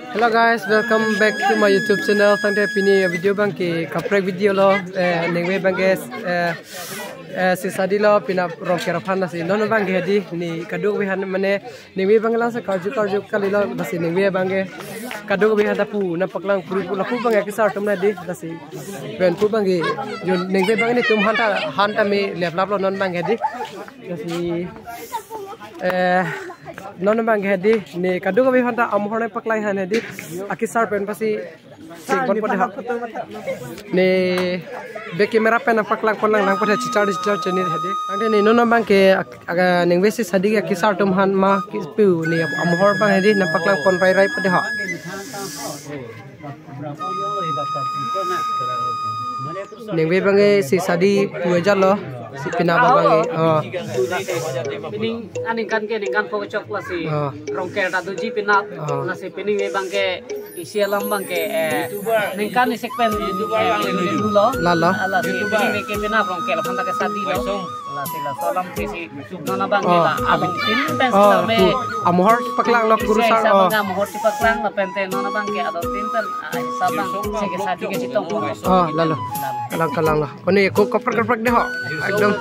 Hello guys, welcome back to my YouTube channel. Tangte pini video bang ki kaprek video lo nengwe bang guys si sadi lo pina rong kera phan nasi non bang ge di ni kaduk we han mane nengwe bang lang sa karju kali lo nasi nengwe bang ge kaduk we hada pu na paklang puri pu laku bang ki sar tumna di nasi ben pu bang ge yon nengwe bang ni tum hanta me leplap lo non bang ge di nasi non bang hedi ni kadu ko hanta amhorne paklai han hedi akisar pen pasi singkon pade ha ni be camera pen paklang lang pade chichar cheni hedi ande ni non bang ke aga ningwesi sadi ke akisar tum han ma kipu ni amhor bang hedi na paklang pon rai pade ha ningwe bang si sadi puja lo si pinaba bang pining aning kan pokok coklat si rongker tadu ji pinat nasi pining bang ke isi alam bang ke ningkan ni sekpen dulu lala si pining ke pinat rongker phanta ke sadi lo la sila salam ke si nona bang ke la abang tin pen me amhor paklang lo kurusar amhor si paklang la pente nona bang ke ado tin pen sabang se ke sadi ke sitong lala kalang lah koni ko koper deh ho ekdom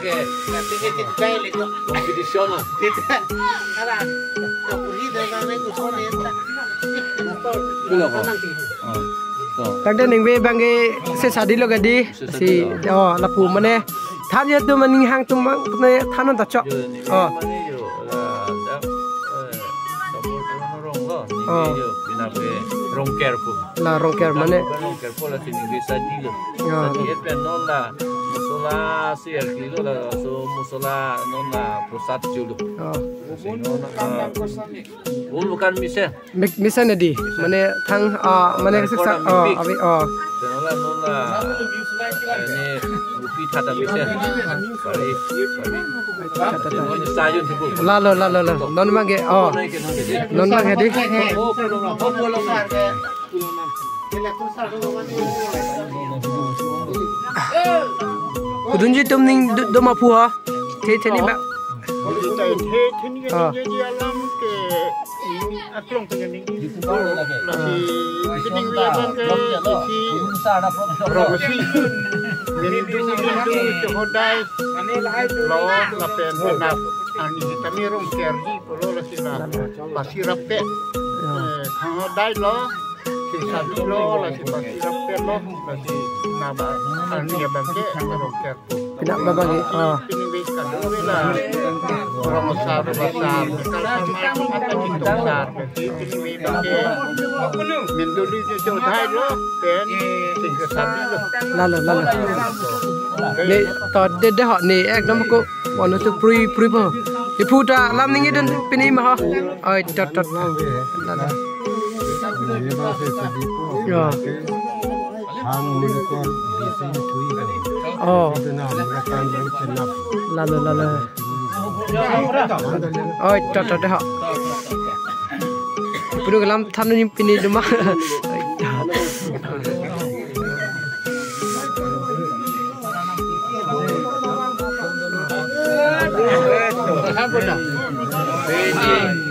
tangde ningwe bange se sadi lo gadi si lapu mane than ya tu maning hang tu mang ne thanon ta chok rongker pu la rongker mane rongker pu la sini bisa dilo sini pen non la musola si kilo la so musola non la prostat julu bukan misa nadi mane thang mane siksa abi non la ini upi thata misa pare sayun tibu la non mage non mage di kudunji tumning do ma pu ha the ni ba aklong penyening lagi pining wiaban ke promosi mindu hodai lo la pen penap ani ditami rong kerji polo la sila pasirape hodai lo si sadi lo la si pasirape lo la si naba ani abangke rong ker tidak babagi pining wis kan la orang besar kalau apa kita besar ini bangke menduli jauh dah lo pen tinggal satu lo lala ni to de ho ni ekdom ko wono tu pri po ni puta lam ningi den pini ma ha ai tot lala ya hang mulukon biasanya thui lala oi tot ha puru galam thanu ni pini duma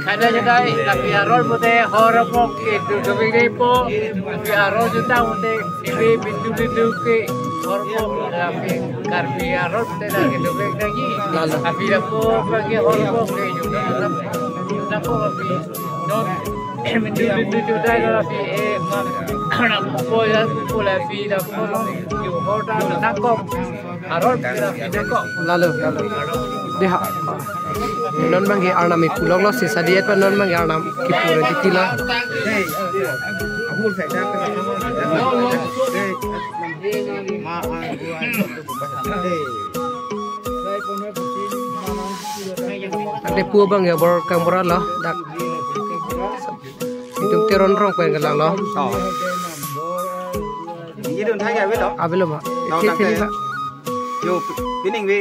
kada jadai tapi arol mute horapok itu dobege po tapi arol juta mute ibe bindu ke horapok tapi karbi arol mute lagi dobege lagi tapi lapo bagi horapok ke juga lapo tapi non bindu juta tapi anak po ya pola vida po yo horta nakok arol kita kok lalu deha non mangi arnami pulong lo sisa diet pa non mangi arnam kipure dikila amul phải ra ade pu bang ya bor kamera lo dak itu teron rong pen galang lo ini don thay vậy đó abelo ma thế ba yo pining we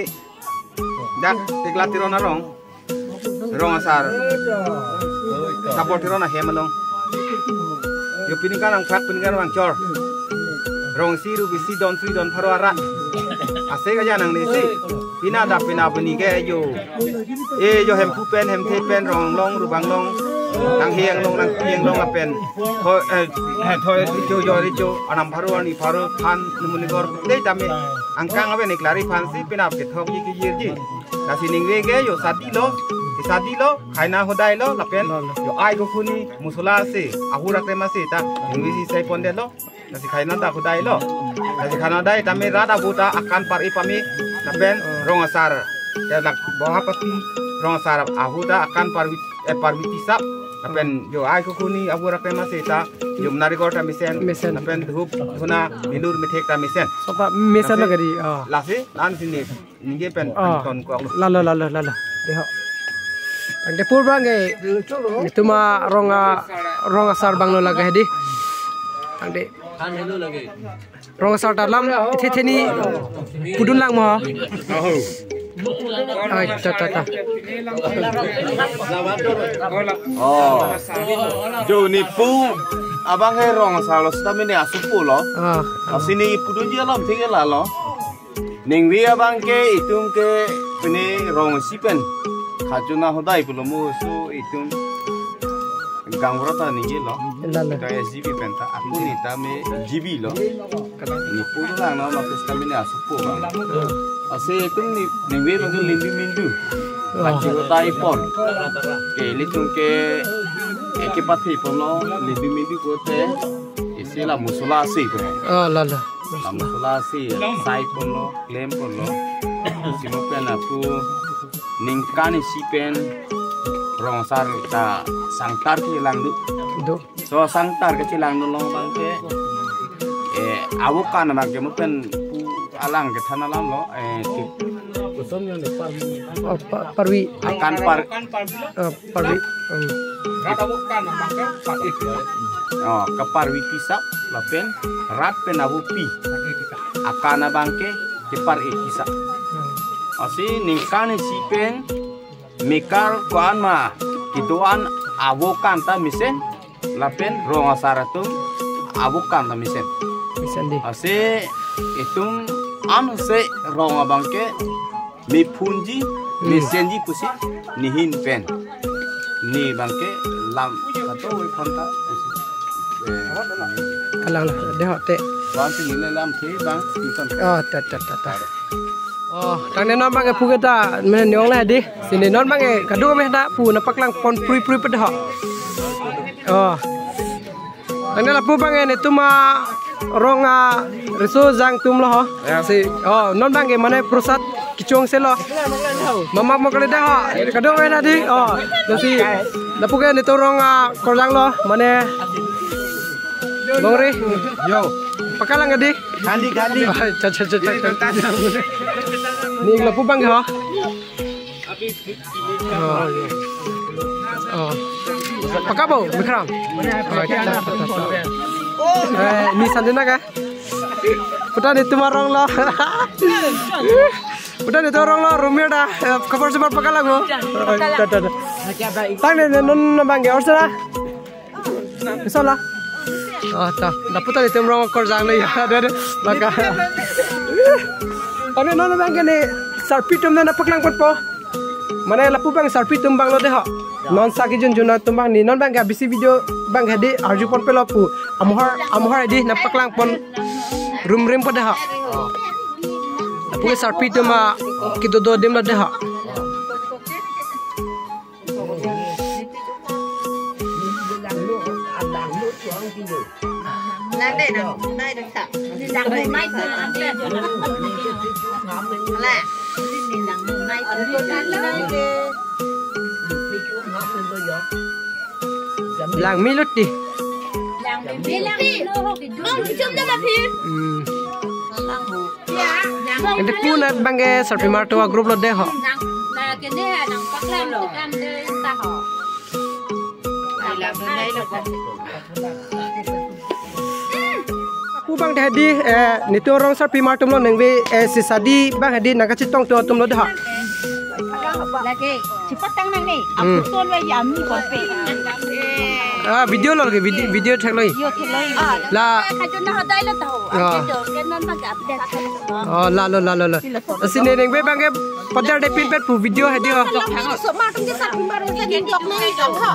dak teklat tirona rong asar support tirona hemalong yo pining kan ang fak pining kan ang chor rong si ru bisi don free don pharwara ase ga janang ni si pina da pina bani ke yo yo hem pu pen hem the pen rong long ru bang long nang hiang long apen thoi rijo yo rijo anam baru ani baru pan numuni gor dei tame angkang aben iklari fansi pinap ke thok ki yirji nasi ningwe ge yo sadi lo khaina hodai lo lapen yo ai go khuni musula se ahura te mase ta ningwe si sai ponde lo nasi khaina ta hodai lo nasi khana dai tame rada buta akan par ipami lapen rong asar ya lak bawa pati rong asar ahuda akan parwiti sap lapen yo ai go khuni ahura te mase ta yo menari gor ta misen lapen dhup huna bilur mithek ta misen sopa misen la gari lase nan sini ninge pen ton ko la deho angde pur bange ituma ronga sar banglo laga hedi angde ronga sar dalam itheni pudun lang mo ai ta jo ni pu abang he rong salo stamine asupu lo asini pudun dia lam thege la lo ningwi abang ke itung ke pene rong sipen khajuna hodai pulomu su itung gangrota ninge lo ka SGB penta aku ni tame GB lo ni pudu lang no ma stamine asupu bang ase itung ni ningwi bang lindu mindu pachi hodai pon ke litung ke ekipati pono lindu mindu kote isila musula si ko la musula si sai pono lem pono sino pen aku ningkani sipen rongsar ta sangtar ki langdu so sangtar ke cilang no bangke awokan bangke mupen pu alang ke thanalam lo parwi akan par parwi ke parwi pisap lapen rat pen abupi akan bangke ke par ikisa asi ningkani sipen mikar kuan ma kituan awokan ta misen lapen ronga saratum awokan ta misen di asi itung am se ronga bangke mi punji misenji pusi nihin pen ni bangke lam kato we phonta kalang deho te wan ti le lam the bang titon ta tang non bang pu kita men nyong la di sini non bang kadu meh da pu na paklang pon prui pedha tang la pu bang ne tuma ronga reso jang tum lo si non bang mane prasad kichong se lo mama mo kale da kadu meh da di si la pu ne to ronga korlang lo mane bongri yo pakalang adi gandi cha ni lapu bang ha pakabo mikram ni sandena ka puta ni tumarong lo puta ni torong lo rumia da kabar sebar pakalang lo tang ne non bang ge orsara misola ta daputa ni temrong kor jang le ya de maka ane non bang ne sarpitum na paklang potpo mane lapu bang sarpitum bang lo de ha non saki jun juna tumbang ni non bang ga bisi video bang hadi arju pon pelopu amuhar di na paklang pon rim po de ha lapu sarpitum ma kidodo dim lo de ha đây được sạc đi rằng mười mấy giờ ăn lên là đi rằng mười mấy giờ lang mi lut di không chúng ta là phim ente puna bange sarpi marto group lo de ho là cái này là bắt làm được ăn ta họ làm đây là pu bang hadi ni to rong sarpi martum lo nengwe sisadi bang hadi nakachitong to tum lo de ha lagi cepat tangan nih aku tuan we yami kopi video lo lagi video thek loi la oh la lo asine neng be bang ke padar de pin pet pu video ha dia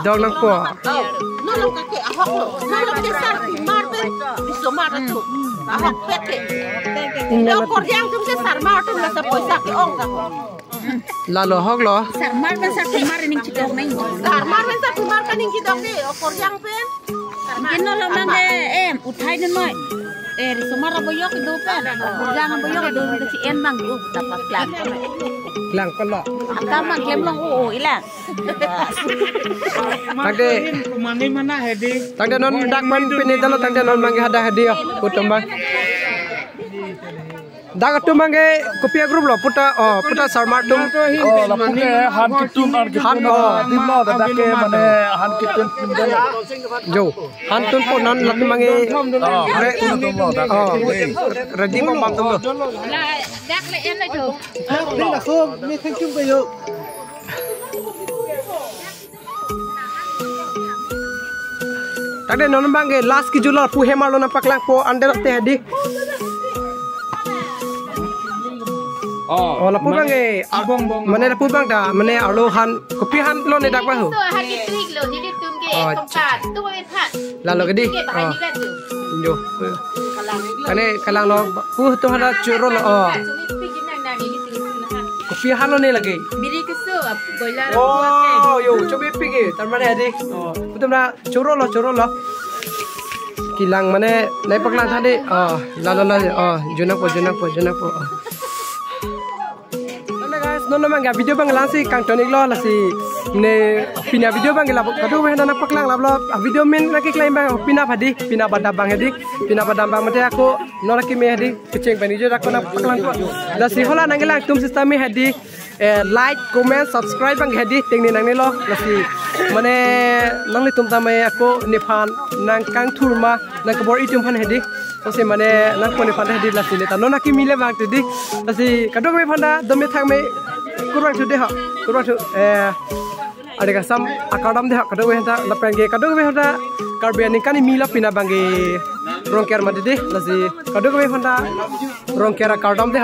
dong nang po lalu hok lo sarmar ben sarmar ning cidok ning sarmar ben sarmar kan ning cidok ni okor yang pen sarmar lo mangge uthai den noi risomar aboyok do pen okor yang aboyok do ci en mang u dapat lang ko lo aka mang klem long ilang tagde mani mana hedi tagde non dak man pini dalo tagde non mangge hada hadiah putumbang daga tumange kopia group lo puta sarmar tum la puke han kitum ar han dimno da dake mane han kitum jo han tun po non la tumange ready pam pam tum lo la dak le en la jo ni la so ni thank you bayo tagde non bange last ki jula pu hemalo na paklang po under te hadi oh la pu bange mane la pu bang da mane alo han kopi han lo ne dak ba hu han ki trik lo ni de tum ge tongkat tu be phat la lo gedi yo kalang lo pu to hada churo lo kopi han lo ne lagi biri ke so boiler oh yo coba pigi tar mane hadi putum na churo lo kilang mane nai paklang thadi la junak po non mang ga video bang lansi kang tonik lo la si ne pina video bang la kadu we na paklang la video min na ki klaim bang pina badam bang hedi pina badam bang mate aku nora ki me hedi keceng bani jo rakona paklang ko la si hola nangela tum system me hedi like comment subscribe bang hedi tengni nangni lo la si mane nangli tum tamai aku ne phan nang kang thurma nang kabor itum phan hedi Kasi mane nang pone phan hedi la si ne ta nona ki mile bang tedi la si kadu me phanda dome thang me kurang tu deh, ada kasam akadam deh, kadang we henta lapangge, kadang we henta karbian ini kan mila pina bangge rongker mati deh, lasi kadang we henta rongker akadam deh.